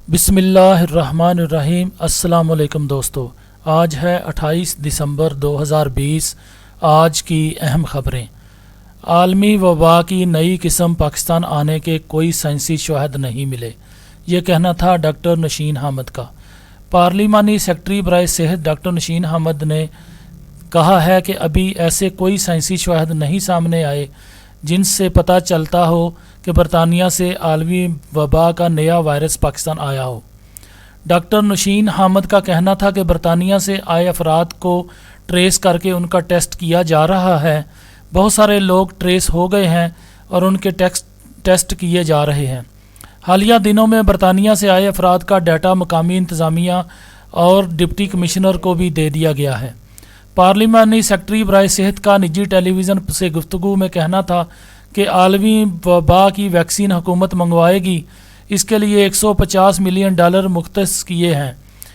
بسم اللہ الرحمن الرحیم۔ السلام علیکم دوستو، آج ہے 28 دسمبر 2020۔ آج کی اہم خبریں۔ عالمی وبا کی نئی قسم پاکستان آنے کے کوئی سائنسی شواہد نہیں ملے، یہ کہنا تھا ڈاکٹر نوشین حامد کا۔ پارلیمانی سیکرٹری برائے صحت ڈاکٹر نوشین حمید نے کہا ہے کہ ابھی ایسے کوئی سائنسی شواہد نہیں سامنے آئے جن سے پتہ چلتا ہو کہ برطانیہ سے عالمی وبا کا نیا وائرس پاکستان آیا ہو۔ ڈاکٹر نوشین حمید کا کہنا تھا کہ برطانیہ سے آئے افراد کو ٹریس کر کے ان کا ٹیسٹ کیا جا رہا ہے۔ بہت سارے لوگ ٹریس ہو گئے ہیں اور ان کے ٹیسٹ کیے جا رہے ہیں۔ حالیہ دنوں میں برطانیہ سے آئے افراد کا ڈیٹا مقامی انتظامیہ اور ڈپٹی کمشنر کو بھی دے دیا گیا ہے۔ پارلیمانی سیکرٹری برائے صحت کا نجی ٹیلی ویژن سے گفتگو میں کہنا تھا کہ عالمی وبا کی ویکسین حکومت منگوائے گی، اس کے لیے $150 ملین مختص کیے ہیں۔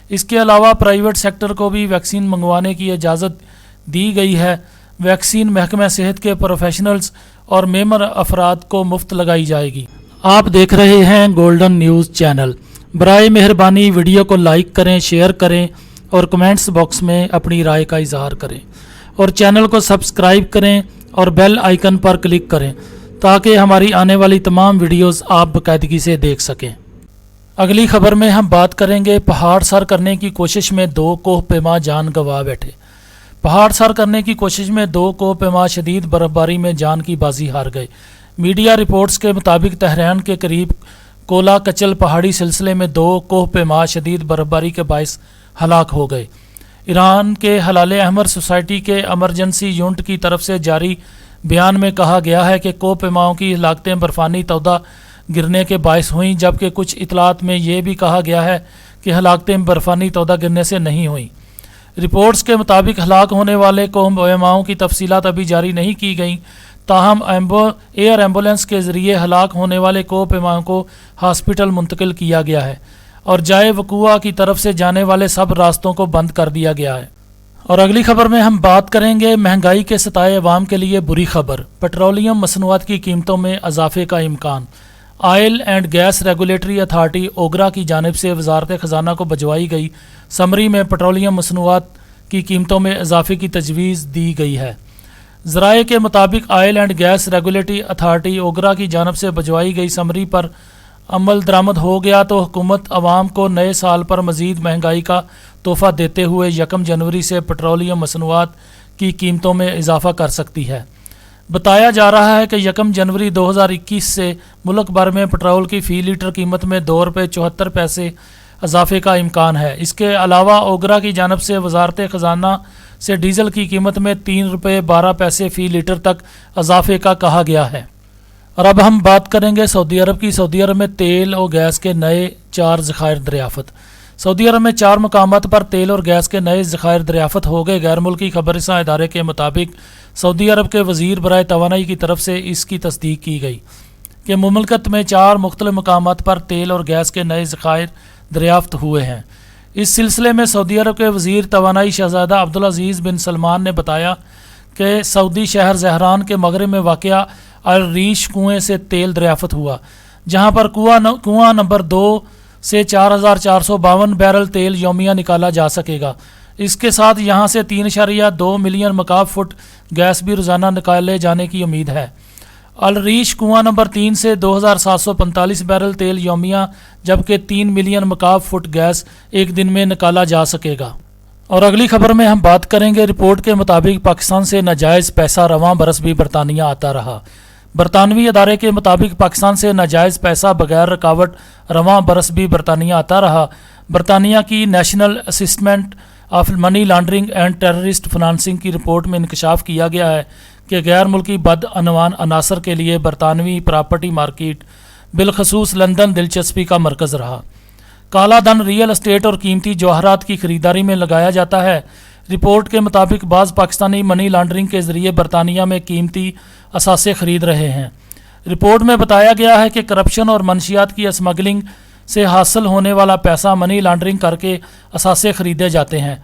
اس کے علاوہ پرائیویٹ سیکٹر کو بھی ویکسین منگوانے کی اجازت دی گئی ہے۔ ویکسین محکمہ صحت کے پروفیشنلز اور ممبر افراد کو مفت لگائی جائے گی۔ آپ دیکھ رہے ہیں گولڈن نیوز چینل۔ برائے مہربانی ویڈیو کو لائک کریں، شیئر کریں اور کمنٹس باکس میں اپنی رائے کا اظہار کریں، اور چینل کو سبسکرائب کریں اور بیل آئیکن پر کلک کریں تاکہ ہماری آنے والی تمام ویڈیوز آپ باقاعدگی سے دیکھ سکیں۔ اگلی خبر میں ہم بات کریں گے پہاڑ سر کرنے کی کوشش میں 2 کوہ پیما جان گنوا بیٹھے۔ پہاڑ سر کرنے کی کوشش میں 2 کوہ پیما شدید برفباری میں جان کی بازی ہار گئے۔ میڈیا رپورٹس کے مطابق تہران کے قریب کولا کچل پہاڑی سلسلے میں 2 کوہ پیما شدید برفباری کے باعث ہلاک ہو گئے۔ ایران کے ہلال احمر سوسائٹی کے ایمرجنسی یونٹ کی طرف سے جاری بیان میں کہا گیا ہے کہ کوہ پیماؤں کی ہلاکتیں برفانی تودہ گرنے کے باعث ہوئیں، جبکہ کچھ اطلاعات میں یہ بھی کہا گیا ہے کہ ہلاکتیں برفانی تودہ گرنے سے نہیں ہوئیں۔ رپورٹس کے مطابق ہلاک ہونے والے کوہ پیماؤں کی تفصیلات ابھی جاری نہیں کی گئیں، تاہم ایئر ایمبولینس کے ذریعے ہلاک ہونے والے کوہ پیماؤں کو ہاسپٹل منتقل کیا گیا ہے اور جائے وقوع کی طرف سے جانے والے سب راستوں کو بند کر دیا گیا ہے۔ اور اگلی خبر میں ہم بات کریں گے مہنگائی کے ستائے عوام کے لیے بری خبر۔ پیٹرولیم مصنوعات کی قیمتوں میں اضافے کا امکان۔ Oil and gas regulatory authority OGRA کی جانب سے وزارت خزانہ کو بھجوائی گئی سمری میں پیٹرولیم مصنوعات کی قیمتوں میں اضافے کی تجویز دی گئی ہے۔ ذرائع کے مطابق oil and gas regulatory authority OGRA کی جانب سے بھجوائی گئی سمری پر عمل درآمد ہو گیا تو حکومت عوام کو نئے سال پر مزید مہنگائی کا تحفہ دیتے ہوئے 1 جنوری سے پیٹرولیم مصنوعات کی قیمتوں میں اضافہ کر سکتی ہے۔ بتایا جا رہا ہے کہ 1 جنوری 2021 سے ملک بھر میں پٹرول کی فی لیٹر قیمت میں $2.74 اضافے کا امکان ہے۔ اس کے علاوہ اوگرا کی جانب سے وزارت خزانہ سے ڈیزل کی قیمت میں $3.12 فی لیٹر تک اضافے کا کہا گیا ہے۔ اور اب ہم بات کریں گے سعودی عرب کی۔ سعودی عرب میں تیل اور گیس کے نئے 4 ذخائر دریافت۔ سعودی عرب میں 4 مقامات پر تیل اور گیس کے نئے ذخائر دریافت ہو گئے۔ غیر ملکی خبر رساں ادارے کے مطابق سعودی عرب کے وزیر برائے توانائی کی طرف سے اس کی تصدیق کی گئی کہ مملکت میں 4 مختلف مقامات پر تیل اور گیس کے نئے ذخائر دریافت ہوئے ہیں۔ اس سلسلے میں سعودی عرب کے وزیر توانائی شہزادہ عبدالعزیز بن سلمان نے بتایا کہ سعودی شہر زہران کے مغرب میں واقع الریش کنویں سے تیل دریافت ہوا، جہاں پر کنواں نمبر 2 سے 4452 بیرل تیل یومیہ نکالا جا سکے گا۔ اس کے ساتھ یہاں سے 3.2 ملین مکعب فٹ گیس بھی روزانہ نکالے جانے کی امید ہے۔ الریش کنواں نمبر 3 سے 2745 بیرل تیل یومیہ، جبکہ 3 ملین مکعب فٹ گیس ایک دن میں نکالا جا سکے گا۔ اور اگلی خبر میں ہم بات کریں گے رپورٹ کے مطابق پاکستان سے ناجائز پیسہ رواں برس بھی برطانیہ آتا رہا۔ برطانوی ادارے کے مطابق پاکستان سے ناجائز پیسہ بغیر رکاوٹ رواں برس بھی برطانیہ آتا رہا۔ برطانیہ کی national assessment of money laundering and terrorist financing کی رپورٹ میں انکشاف کیا گیا ہے کہ غیر ملکی بدعنوان عناصر کے لیے برطانوی پراپرٹی مارکیٹ بالخصوص لندن دلچسپی کا مرکز رہا۔ کالا دھن ریئل اسٹیٹ اور قیمتی جواہرات کی خریداری میں لگایا جاتا ہے۔ رپورٹ کے مطابق بعض پاکستانی منی لانڈرنگ کے ذریعے برطانیہ میں قیمتی اثاثے خرید رہے ہیں۔ رپورٹ میں بتایا گیا ہے کہ کرپشن اور منشیات کی اسمگلنگ سے حاصل ہونے والا پیسہ منی لانڈرنگ کر کے اثاثے خریدے جاتے ہیں۔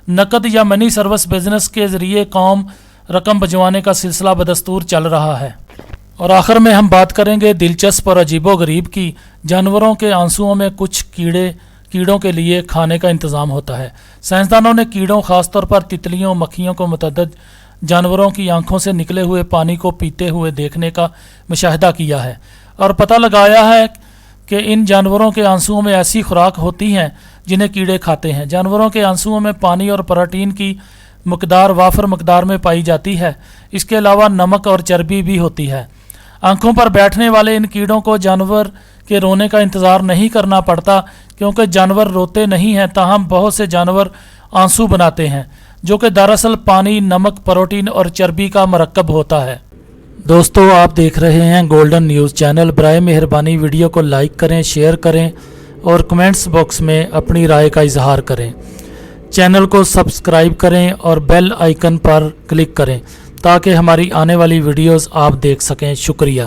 نقد یا منی سروس بزنس کے ذریعے قوم رقم بھجوانے کا سلسلہ بدستور چل رہا ہے۔ اور آخر میں ہم بات کریں گے دلچسپ اور عجیب و غریب کی۔ جانوروں کے آنسوؤں میں کچھ کیڑوں کے لیے کھانے کا انتظام ہوتا ہے۔ سائنسدانوں نے کیڑوں، خاص طور پر تتلیوں، مکھیوں کو متعدد جانوروں کی آنکھوں سے نکلے ہوئے پانی کو پیتے ہوئے دیکھنے کا مشاہدہ کیا ہے اور پتہ لگایا ہے کہ ان جانوروں کے آنسوؤں میں ایسی خوراک ہوتی ہیں جنہیں کیڑے کھاتے ہیں۔ جانوروں کے آنسوؤں میں پانی اور پروٹین کی مقدار وافر مقدار میں پائی جاتی ہے۔ اس کے علاوہ نمک اور چربی بھی ہوتی ہے۔ آنکھوں پر بیٹھنے والے ان کیڑوں کو جانور کے رونے کا انتظار نہیں کرنا پڑتا، کیونکہ جانور روتے نہیں ہیں، تاہم بہت سے جانور آنسو بناتے ہیں جو کہ دراصل پانی، نمک، پروٹین اور چربی کا مرکب ہوتا ہے۔ دوستو، آپ دیکھ رہے ہیں گولڈن نیوز چینل۔ برائے مہربانی ویڈیو کو لائک کریں، شیئر کریں اور کمنٹس باکس میں اپنی رائے کا اظہار کریں۔ چینل کو سبسکرائب کریں اور بیل آئیکن پر کلک کریں تاکہ ہماری آنے والی ویڈیوز آپ دیکھ سکیں۔ شکریہ۔